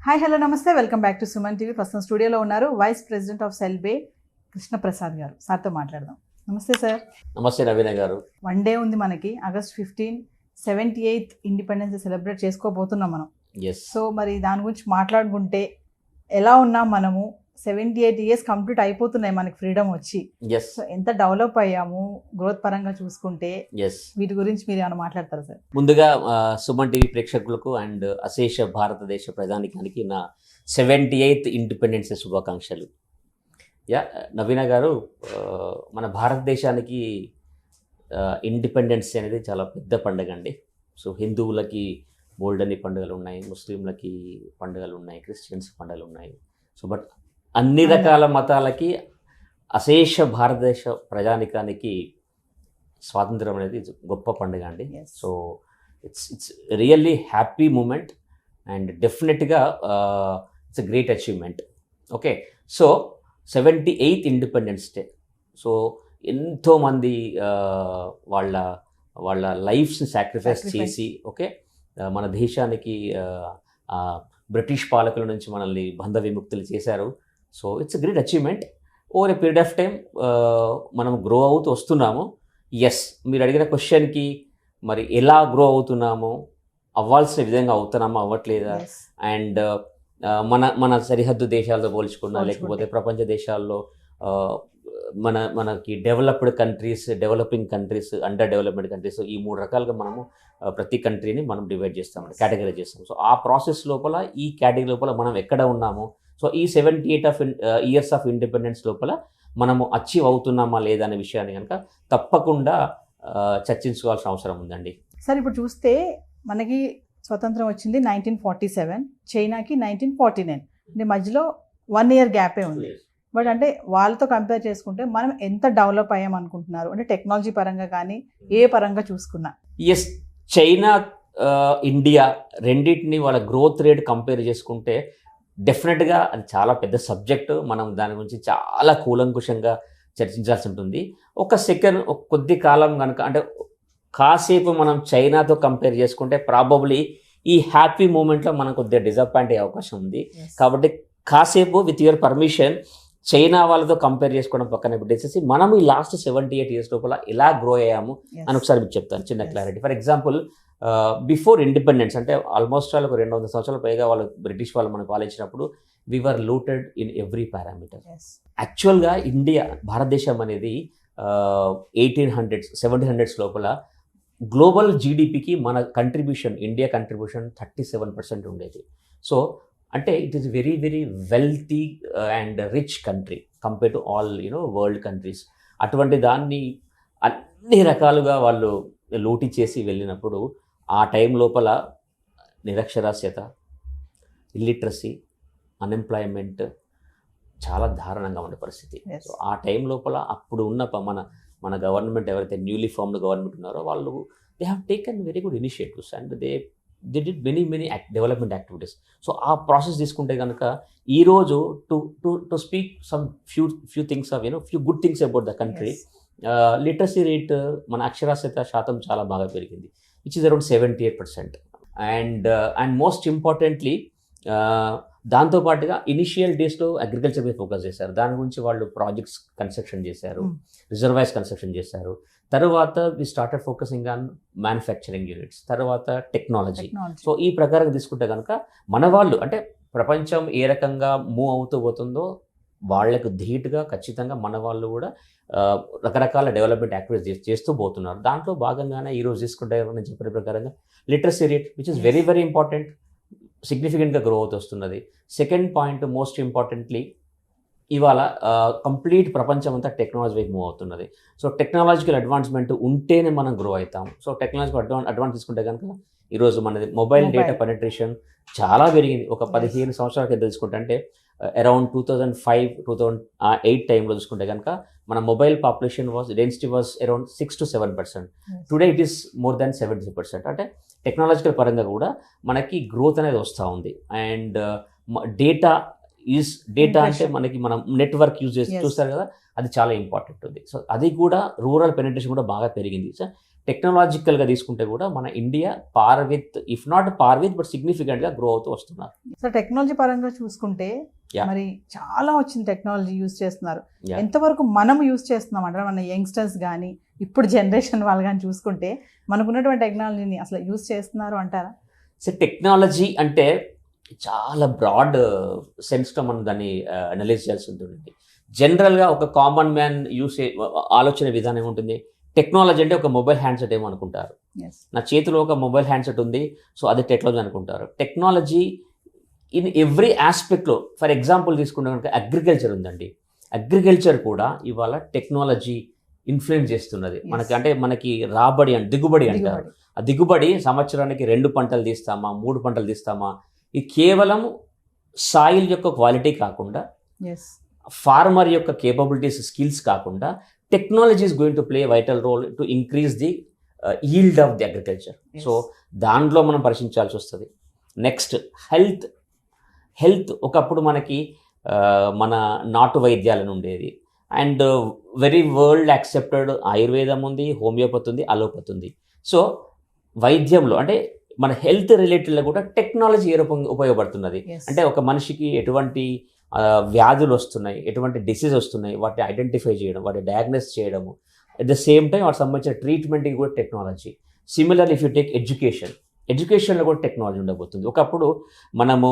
Hi hello నమస్తే, welcome back to Suman TV. ప్రస్తుతం స్టూడియోలో ఉన్నారు వైస్ ప్రెసిడెంట్ ఆఫ్ సెల్బే కృష్ణప్రసాద్ గారు. సార్తో మాట్లాడదాం. నమస్తే సార్. నమస్తే నవీన గారు. వన్ డే ఉంది మనకి, ఆగస్ట్ 15, 78th ఇండిపెండెన్స్ సెలబ్రేట్ చేసుకోబోతున్నాం మనం. సో మరి దాని గురించి మాట్లాడుకుంటే ఎలా ఉన్నాం మనము? 78 years కంప్లీట్ అయిపోతున్నాయి మనకి ఫ్రీడమ్ వచ్చి. సో ఎంత డెవలప్ అయ్యాము గ్రోత్ పరంగా చూసుకుంటే, వీటి గురించి మీరు ఏమైనా మాట్లాడతారా సార్? ముందుగా సుమన్ టీవీ ప్రేక్షకులకు అండ్ అశేష భారతదేశ ప్రజానికానికి నా 78th ఇండిపెండెన్స్ డే శుభాకాంక్షలు. నవీన గారు, మన భారతదేశానికి ఇండిపెండెన్స్ అనేది చాలా పెద్ద పండుగ అండి. సో హిందువులకి బోల్డని పండుగలు ఉన్నాయి, ముస్లింలకి పండుగలు ఉన్నాయి, క్రిస్టియన్స్ పండుగలు ఉన్నాయి. సో బట్ అన్ని రకాల మతాలకి అశేష భారతదేశ ప్రజానికానికి స్వాతంత్రం అనేది గొప్ప పండుగ అండి. So it's really happy moment and డెఫినెట్గా it's a great achievement. Okay, so 78th independence day. So ఎంతోమంది వాళ్ళ లైఫ్స్ని సాక్రిఫైస్ చేసి ఓకే మన దేశానికి బ్రిటిష్ పాలకుల నుంచి మనల్ని బంధ విముక్తులు చేశారు. So it's a great achievement. Over a period of time మనం గ్రో అవుతూ వస్తున్నాము. ఎస్, మీరు అడిగిన క్వశ్చన్కి మరి ఎలా గ్రో అవుతున్నాము, అవ్వాల్సిన విధంగా అవుతున్నామా, అవ్వట్లేదా, అండ్ మన సరిహద్దు దేశాలతో పోల్చుకున్నా లేకపోతే ప్రపంచ దేశాల్లో మనకి developed countries, developing countries, under development countries, ఈ 3 రకాలుగా మనము ప్రతి కంట్రీని మనం డివైడ్ చేస్తామండి, కేటగిరైజ్ చేస్తాం. సో ఆ ప్రాసెస్ లోపల ఈ కేటగిరీ లోపల మనం ఎక్కడ ఉన్నాము, సో ఈ 78 years ఆఫ్ ఇండిపెండెన్స్ లోపల మనము అచీవ్ అవుతున్నామా లేదా అనే విషయాన్ని కనుక తప్పకుండా చర్చించుకోవాల్సిన అవసరం ఉందండి. సార్, ఇప్పుడు చూస్తే మనకి స్వతంత్రం వచ్చింది 1947, చైనాకి 1949, అంటే మధ్యలో 1 year గ్యాపే ఉంది. బట్ అంటే వాళ్ళతో కంపేర్ చేసుకుంటే మనం ఎంత డెవలప్ అయ్యామనుకుంటున్నారు, అంటే టెక్నాలజీ పరంగా కానీ ఏ పరంగా చూసుకున్నా? ఎస్, చైనా ఇండియా రెండింటిని వాళ్ళ గ్రోత్ రేట్ కంపేర్ చేసుకుంటే డెఫినెట్గా అది చాలా పెద్ద సబ్జెక్టు. మనం దాని గురించి చాలా కూలంకుషంగా చర్చించాల్సి ఉంటుంది. ఒక కొద్ది కాలం కనుక అంటే కాసేపు మనం చైనాతో కంపేర్ చేసుకుంటే ప్రాబబ్లీ ఈ హ్యాపీ మూమెంట్లో మనం కొద్దిగా డిసప్పాయింట్ అయ్యే అవకాశం ఉంది. కాబట్టి కాసేపు విత్ యువర్ పర్మిషన్ చైనా వాళ్ళతో కంపేర్ చేసుకోవడం పక్కన పెట్టేసేసి మనం ఈ లాస్ట్ 78 years లోపల ఎలా గ్రో అయ్యాము అని ఒకసారి మీకు చెప్తాను, చిన్న clarity. For example, before independence అంటే ఆల్మోస్ట్ వాళ్ళు ఒక 200 సంవత్సరాల పైగా వాళ్ళు బ్రిటిష్ వాళ్ళు మనకు పాలించినప్పుడు వి వర్ లూటెడ్ ఇన్ ఎవ్రీ పారామీటర్. యాక్చువల్గా భారతదేశం అనేది 1800s 1700s లోపల గ్లోబల్ జీడిపికి మన కంట్రిబ్యూషన్, ఇండియా కంట్రిబ్యూషన్ 37% ఉండేది. సో అంటే it is very very wealthy and rich country compare to all world countries. అటువంటి దాన్ని అన్ని రకాలుగా వాళ్ళు లూటీ చేసి వెళ్ళినప్పుడు ఆ టైం లోపల నిరక్షరాస్యత, ఇల్లిటరసీ, అన్ఎంప్లాయ్మెంట్ చాలా దారుణంగా ఉండే పరిస్థితి. సో ఆ టైం లోపల అప్పుడు ఉన్న మన గవర్నమెంట్ ఎవరైతే న్యూలీ ఫార్మ్డ్ గవర్నమెంట్ ఉన్నారో వాళ్ళు they have taken very good initiatives and they did many development activities. So ఆ ప్రాసెస్ తీసుకుంటే కనుక ఈరోజు to speak some few things of few good things about the country. Literacy rate, మన అక్షరాస్యత శాతం చాలా బాగా పెరిగింది, which is around 78%. And most importantly దాంతోపాటుగా ఇనిషియల్ డేస్లో అగ్రికల్చర్ మీద ఫోకస్ చేశారు. దాని గురించి వాళ్ళు ప్రాజెక్ట్స్ కన్స్ట్రక్షన్ చేశారు, రిజర్వాయర్స్ కన్స్ట్రక్షన్ చేశారు. తర్వాత we started focusing on manufacturing units, తర్వాత టెక్నాలజీ. సో ఈ ప్రకారం తీసుకుంటే కనుక మన వాళ్ళు అంటే ప్రపంచం ఏ రకంగా మూవ్ అవుతూ పోతుందో వాళ్లకు ధీటుగా ఖచ్చితంగా మన వాళ్ళు కూడా రకరకాల డెవలప్మెంట్ యాక్టివిటీస్ చేస్తూ పోతున్నారు. దాంట్లో భాగంగానే ఈరోజు తీసుకుంటే నేను చెప్పిన ప్రకారంగా literacy rate which is very very important, సిగ్నిఫికెంట్గా గ్రో అవుతూ వస్తున్నది. సెకండ్ పాయింట్, మోస్ట్ ఇంపార్టెంట్లీ ఇవాళ కంప్లీట్ ప్రపంచం అంతా టెక్నాలజీ వైపు మూవ్ అవుతున్నది. సో టెక్నాలజికల్ అడ్వాన్స్మెంట్ ఉంటేనే మనం గ్రో అవుతాం. సో టెక్నాలజికల్ అడ్వాన్స్ తీసుకుంటే కనుక ఈరోజు మనది మొబైల్ డేటా పెనట్రేషన్ చాలా పెరిగింది. ఒక 15 సంవత్సరాల కింద తీసుకుంటే అంటే అరౌండ్ 2005-2008 టైంలో చూసుకుంటే కనుక మన mobile population density was around 6 to 7%. Today it is more than 70%. అంటే టెక్నాలజికల్ పరంగా కూడా మనకి గ్రోత్ అనేది వస్తూ ఉంది. అండ్ డేటా అంటే మనం నెట్వర్క్ యూజ్ చేసి చూస్తారు కదా, అది చాలా ఇంపార్టెంట్ ఉంది. సో అది కూడా రూరల్ పెనిట్రేషన్ కూడా బాగా పెరిగింది. సో టెక్నాలజికల్గా తీసుకుంటే కూడా మన India par with, if not par with, but సిగ్నిఫికెంట్గా గ్రో అవుతూ వస్తున్నారు. సో టెక్నాలజీ పరంగా చూసుకుంటే Yeah. మరి చాలా వచ్చింది టెక్నాలజీ యూజ్ చేస్తున్నారు. Yeah. ఎంతవరకు మనం యూజ్ చేస్తున్నాం అంటే మన యంగ్స్టర్స్ కానీ ఇప్పుడు జనరేషన్ వాళ్ళు కానీ చూసుకుంటే మనకున్నటువంటి టెక్నాలజీని అసలు యూజ్ చేస్తున్నారు అంటారా? సో టెక్నాలజీ అంటే చాలా బ్రాడ్ సెన్స్లో మనం దాన్ని అనలైజ్ చేయాల్సి ఉంటుంది. జనరల్గా ఒక కామన్ మ్యాన్ ఆలోచన విధానం ఏముంటుంది, టెక్నాలజీ అంటే ఒక మొబైల్ హ్యాండ్సెట్ ఏమో అనుకుంటారు. నా చేతిలో ఒక మొబైల్ హ్యాండ్సెట్ ఉంది, సో అది టెక్నాలజీ అనుకుంటారు. టెక్నాలజీ ఇన్ ఎవ్రీ ఆస్పెక్ట్లో, ఫర్ ఎగ్జాంపుల్ తీసుకుంటే కనుక అగ్రికల్చర్ ఉందండి. అగ్రికల్చర్ కూడా ఇవాళ టెక్నాలజీ ఇన్ఫ్లుయెన్స్ చేస్తున్నది. అంటే మనకి రాబడి అంటే దిగుబడి అంటారు. ఆ దిగుబడి సంవత్సరానికి 2 పంటలు తీస్తామా, 3 పంటలు తీస్తామా, ఇది కేవలం సాయిల్ యొక్క క్వాలిటీ కాకుండా, ఫార్మర్ యొక్క కేపబిలిటీస్, స్కిల్స్ కాకుండా, technology is going to play vital role to increase the yield of the agriculture. So దాంట్లో మనం పరిశీలించాల్సి వస్తుంది. నెక్స్ట్ హెల్త్ ఒకప్పుడు మనకి మన నాటు వైద్యాలను ఉండేది, అండ్ వెరీ వరల్డ్ యాక్సెప్టెడ్ ఆయుర్వేదం ఉంది, హోమియోపతి ఉంది, అలోపతి ఉంది. సో వైద్యంలో అంటే మన హెల్త్ రిలేటెడ్లో కూడా టెక్నాలజీ ఏ రూపంగా ఉపయోగపడుతున్నది. అంటే ఒక మనిషికి ఎటువంటి వ్యాధులు వస్తున్నాయి, ఎటువంటి డిసీజ్ వస్తున్నాయి, వాటిని ఐడెంటిఫై చేయడం, వాటిని డయాగ్నోస్ చేయడము, అట్ ద సేమ్ టైం వాటికి సంబంధించిన ట్రీట్మెంట్కి కూడా technology. Similar if you take ఎడ్యుకేషన్లో కూడా టెక్నాలజీ ఉండబోతుంది. ఒకప్పుడు మనము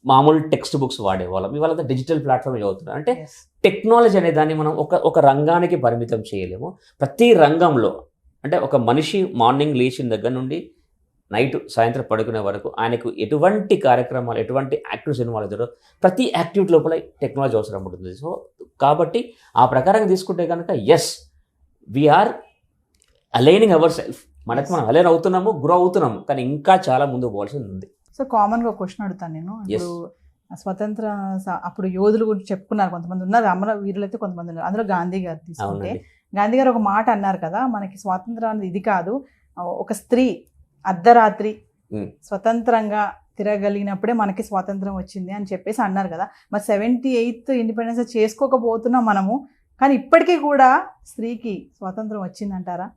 మామూలు టెక్స్ట్ బుక్స్ వాడేవాళ్ళం, ఇవాళ డిజిటల్ ప్లాట్ఫామ్ చదువుతున్నారు. అంటే టెక్నాలజీ అనే దాన్ని మనం ఒక రంగానికి పరిమితం చేయలేము. ప్రతి రంగంలో అంటే ఒక మనిషి మార్నింగ్ లేచిన దగ్గర నుండి నైట్ సాయంత్రం పడుకునే వరకు ఆయనకు ఎటువంటి కార్యక్రమాలు, ఎటువంటి యాక్టివిటీస్ ఇన్వాల్వ్ అవుతారో ప్రతి యాక్టివిటీ లోపల టెక్నాలజీ అవసరం ఉంటుంది. సో కాబట్టి ఆ ప్రకారంగా తీసుకుంటే కనుక yes, we are aligning our self. మనం అలైన్ అవుతున్నాము, గ్రో అవుతున్నాము, కానీ ఇంకా చాలా ముందుకు పోవాల్సింది ఉంది. సో కామన్గా ఒక క్వశ్చన్ అడుగుతాను నేను. ఇప్పుడు స్వతంత్ర అప్పుడు యోధులు గురించి చెప్పుకున్నారు, కొంతమంది ఉన్నారు, అమరవీరులు అయితే కొంతమంది ఉన్నారు. అందులో గాంధీ గారు తీసుకుంటే, గాంధీ గారు ఒక మాట అన్నారు కదా, మనకి స్వాతంత్రం అనేది ఇది కాదు, ఒక స్త్రీ అర్ధరాత్రి స్వతంత్రంగా తిరగలిగినప్పుడే మనకి స్వాతంత్రం వచ్చింది అని చెప్పేసి అన్నారు కదా. మరి 78th ఇండిపెండెన్స్ చేసుకోకపోతున్నాం మనము, కానీ ఇప్పటికీ కూడా స్త్రీకి స్వాతంత్రం వచ్చిందంటారా?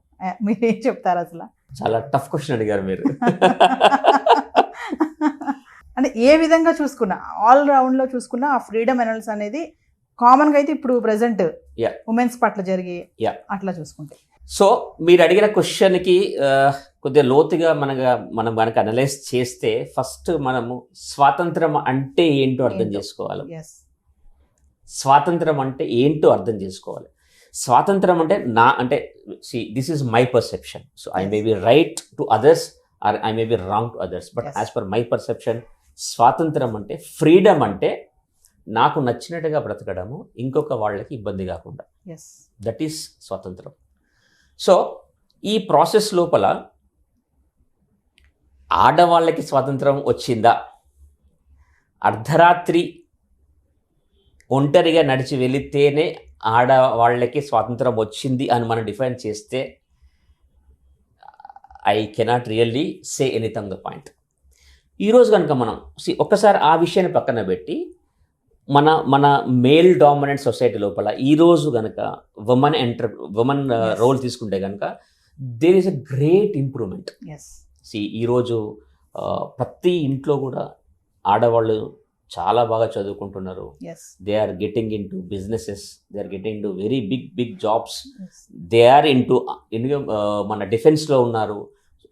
మీరేం చెప్తారు అసలు? చాలా టఫ్ క్వశ్చన్ అడిగారు మీరు. అంటే ఏ విధంగా చూసుకున్నా, ఆల్ రౌండ్లో చూసుకున్నా ఆ ఫ్రీడమ్ ఎనాలిసిస్ అనేది కామన్గా అయితే ఇప్పుడు ప్రజెంట్ ఉమెన్స్ పట్ల జరిగే అట్లా చూసుకుంటే. సో మీరు అడిగిన క్వశ్చన్కి కొద్దిగా లోతుగా మనం కనుక అనలైజ్ చేస్తే ఫస్ట్ మనము స్వాతంత్రం అంటే ఏంటో అర్థం చేసుకోవాలి. స్వాతంత్రం అంటే ఏంటో అర్థం చేసుకోవాలి. స్వాతంత్రం అంటే this is my perception. So I may be right to others or I may be wrong to others, but as per my perception స్వాతంత్రం అంటే, ఫ్రీడమ్ అంటే నాకు నచ్చినట్టుగా బ్రతకడము, ఇంకొక వాళ్ళకి ఇబ్బంది కాకుండా, దట్ ఈస్ స్వాతంత్రం. సో ఈ ప్రాసెస్ లోపల ఆడవాళ్ళకి స్వాతంత్రం వచ్చిందా, అర్ధరాత్రి ఒంటరిగా నడిచి వెళితేనే ఆడవాళ్ళకి స్వాతంత్రం వచ్చింది అని మనం డిఫైన్ చేస్తే I cannot really say anything the point. ఈరోజు కనుక మనం ఒక్కసారి ఆ విషయాన్ని పక్కన పెట్టి మన మేల్ డామినెంట్ సొసైటీ లోపల ఈరోజు కనుక ఉమెన్ రోల్ తీసుకుంటే కనుక there is a great improvement. ఈరోజు ప్రతి ఇంట్లో కూడా ఆడవాళ్ళు చాలా బాగా చదువుకుంటున్నారు. They are getting into businesses, they are getting into very big jobs, they are into మన డిఫెన్స్లో ఉన్నారు.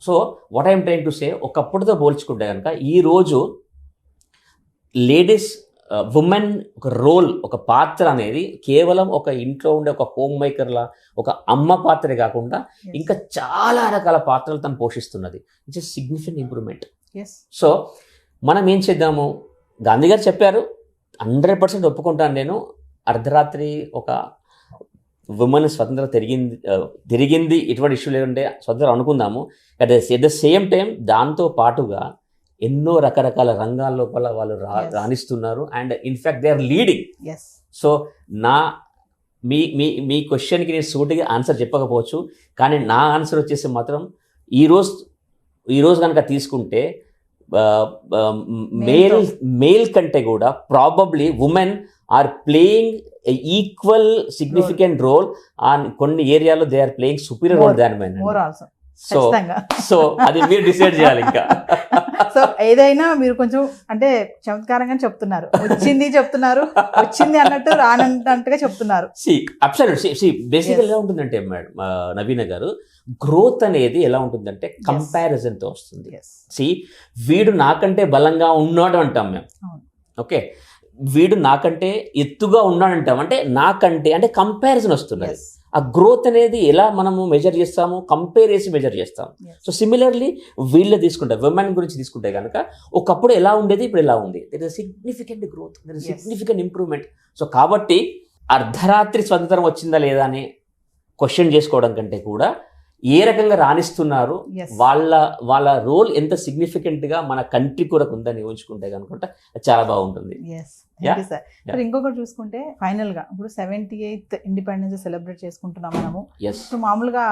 So what I'm trying to say, ఒకప్పుడుతో పోల్చుకుంటే కనుక ఈరోజు లేడీస్ ఉమెన్ ఒక రోల్, ఒక పాత్ర అనేది కేవలం ఒక ఇంట్లో ఉండే ఒక హోమ్ మేకర్లా, ఒక అమ్మ పాత్రే కాకుండా ఇంకా చాలా రకాల పాత్రలు తను పోషిస్తున్నది. It's a significant improvement. So మనం ఏం చేద్దాము, గాంధీ గారు చెప్పారు, 100% ఒప్పుకుంటాను నేను, అర్ధరాత్రి ఒక ఉమెన్ స్వతంత్రం తిరిగింది, ఎటువంటి ఇష్యూ లేకుంటే స్వతంత్రం అనుకుందాము. అట్ ద సేమ్ టైం దాంతో పాటుగా ఎన్నో రకరకాల రంగాల లోపల వాళ్ళు రాణిస్తున్నారు, and in fact they are leading. So మీ క్వశ్చన్కి నేను సూటిగా ఆన్సర్ చెప్పకపోవచ్చు, కానీ నా ఆన్సర్ వచ్చేసి మాత్రం ఈరోజు కనుక తీసుకుంటే మేల్ కంటే కూడా probably women are playing equal significant role on కొన్ని ఏరియాలో they are playing superior role than men. So ఖచ్చితంగా. సో అది మీరు డిసైడ్ చేయాలి ఇంకా. సో ఏదైనా మీరు కొంచెం అంటే చమత్కారంగా చెప్తున్నారు, చెప్తున్నారు, వచ్చింది అన్నట్టు రానంటట్టుగా చెప్తున్నారు. బేసికల్ ఎలా ఉంటుందంటే మేడం నవీన గారు, గ్రోత్ అనేది ఎలా ఉంటుందంటే కంపారిజన్ తో వస్తుంది. వీడు నాకంటే బలంగా ఉన్నాడు అంటాం మేము, ఓకే, వీడు నాకంటే ఎత్తుగా ఉన్నాడు అంటాం, అంటే నాకంటే అంటే కంపారిజన్ వస్తున్నది. ఆ గ్రోత్ అనేది ఎలా మనము మెజర్ చేస్తాము, కంపేర్ చేసి మెజర్ చేస్తాం. సో సిమిలర్లీ వీళ్ళు తీసుకుంటే, విమెన్ గురించి తీసుకుంటే కనుక ఒకప్పుడు ఎలా ఉండేది, ఇప్పుడు ఎలా ఉంది, there is significant growth, there is significant improvement. So కాబట్టి అర్ధరాత్రి స్వతంత్రం వచ్చిందా లేదా అని క్వశ్చన్ చేసుకోవడం కంటే కూడా ఏ రకంగా రాణిస్తున్నారు, వాళ్ళ రోల్ ఎంత సిగ్నిఫికెంట్ గా మన కంట్రీ కొరకు ఉందని ఊహించుకుంటే కనుకుంటే చాలా బాగుంటుంది. సార్ ఇంకొకటి చూసుకుంటే ఫైనల్ గా ఇప్పుడు 78th ఇండిపెండెన్స్ సెలబ్రేట్ చేసుకుంటున్నాం మనము. ఇప్పుడు మామూలుగా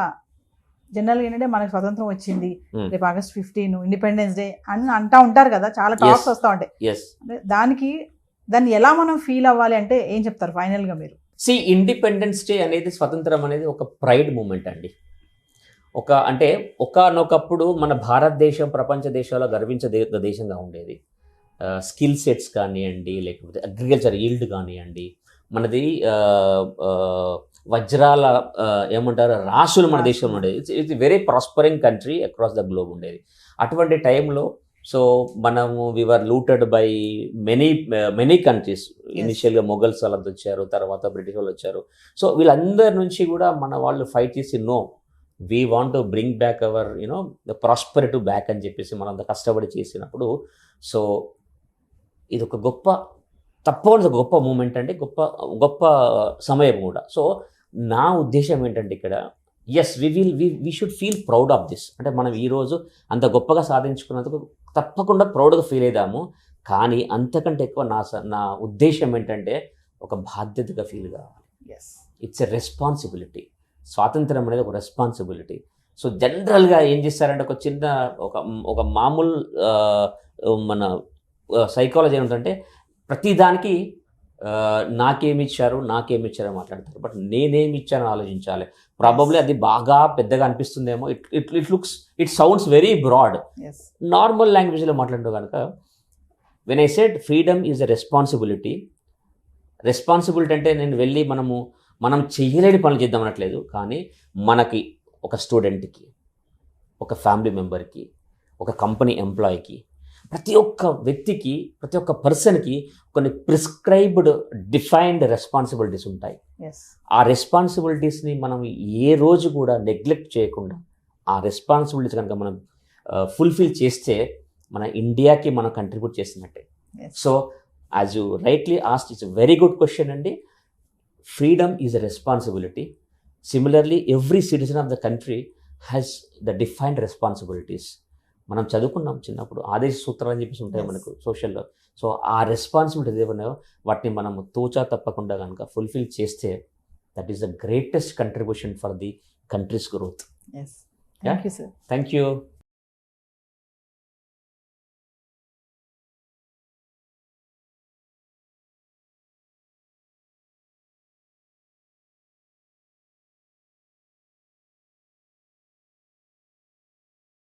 జనరల్ గా ఏంటంటే మనకు స్వతంత్రం వచ్చింది, రేపు August 15 ఇండిపెండెన్స్ డే అని అంటా ఉంటారు కదా, చాలా టాక్స్ వస్తూ ఉంటాయి. దాన్ని ఎలా మనం ఫీల్ అవ్వాలి అంటే ఏం చెప్తారు ఫైనల్ గా మీరు? ఇండిపెండెన్స్ డే అనేది, స్వతంత్రం అనేది ఒక ప్రైడ్ మూమెంట్ అండి. అంటే ఒకనొకప్పుడు మన భారతదేశం ప్రపంచ దేశాల్లో గర్వించదగ్గ దేశంగా ఉండేది. స్కిల్ సెట్స్ కానివ్వండి, లేకపోతే అగ్రికల్చర్ ఈల్డ్ కానివ్వండి, మనది వజ్రాల ఏమంటారు రాసులు మన దేశంలో ఉండేది. It's very prospering country across the globe ఉండేది. అటువంటి టైంలో సో మనము we are looted by many countries. ఇనిషియల్గా మొఘల్స్ వాళ్ళంతా వచ్చారు, తర్వాత బ్రిటిష్ వాళ్ళు వచ్చారు. సో వీళ్ళందరి నుంచి కూడా మన వాళ్ళు ఫైట్ చేసి no, we want to bring back our the prosperity back అని చెప్పేసి మనం అంత కష్టపడి చేసినప్పుడు, సో ఇది ఒక తప్పకుండా గొప్ప మూమెంట్ అండి, గొప్ప సమయం కూడా. సో నా ఉద్దేశం ఏంటంటే ఇక్కడ we should feel proud of this. అంటే మనం ఈరోజు అంత గొప్పగా సాధించుకున్నందుకు తప్పకుండా ప్రౌడ్గా ఫీల్ అవుదాము. కానీ అంతకంటే ఎక్కువ నా ఉద్దేశం ఏంటంటే ఒక బాధ్యతగా ఫీల్ కావాలి. It's a responsibility. స్వాతంత్రం అనేది ఒక రెస్పాన్సిబిలిటీ. సో జనరల్గా ఏం చేస్తారంటే ఒక చిన్న ఒక మామూలు మన సైకాలజీ ఏమిటంటే ప్రతిదానికి నాకేమి ఇచ్చారు మాట్లాడతారు, బట్ నేనేమి ఇచ్చానో ఆలోచించాలి. ప్రాబబ్లీ అది బాగా పెద్దగా అనిపిస్తుందేమో, it sounds very broad. Normal లాంగ్వేజ్లో మాట్లాడుతూ కనుక when I said freedom is a responsibility అంటే నేను వెళ్ళి మనం చేయలేని పనులు చేద్దాం అనట్లేదు, కానీ మనకి ఒక స్టూడెంట్కి, ఒక ఫ్యామిలీ మెంబర్కి, ఒక కంపెనీ ఎంప్లాయీకి, ప్రతి ఒక్క వ్యక్తికి, ప్రతి ఒక్క పర్సన్కి కొన్ని ప్రిస్క్రైబ్డ్ డిఫైన్డ్ రెస్పాన్సిబిలిటీస్ ఉంటాయి. ఆ రెస్పాన్సిబిలిటీస్ని మనం ఏ రోజు కూడా నెగ్లెక్ట్ చేయకుండా ఆ రెస్పాన్సిబిలిటీస్ కనుక మనం ఫుల్ఫిల్ చేస్తే మన ఇండియాకి మనం కంట్రిబ్యూట్ చేస్తున్నట్టే. So as you rightly asked, it's very good question అండి. Freedom is a responsibility. Similarly, every citizen of the country has the defined responsibilities. మనం చదువుకున్నాం చిన్నప్పుడు ఆదేశ సూత్రాలు అని చెప్పేసి ఉంటాయి మనకు సోషల్లో. సో ఆ రెస్పాన్సిబిలిటీస్ ఏమన్నాయో వాటిని మనము తూచా తప్పకుండా కనుక ఫుల్ఫిల్ చేస్తే that is the greatest contribution for the countries growth. Thank you, sir. Thank you.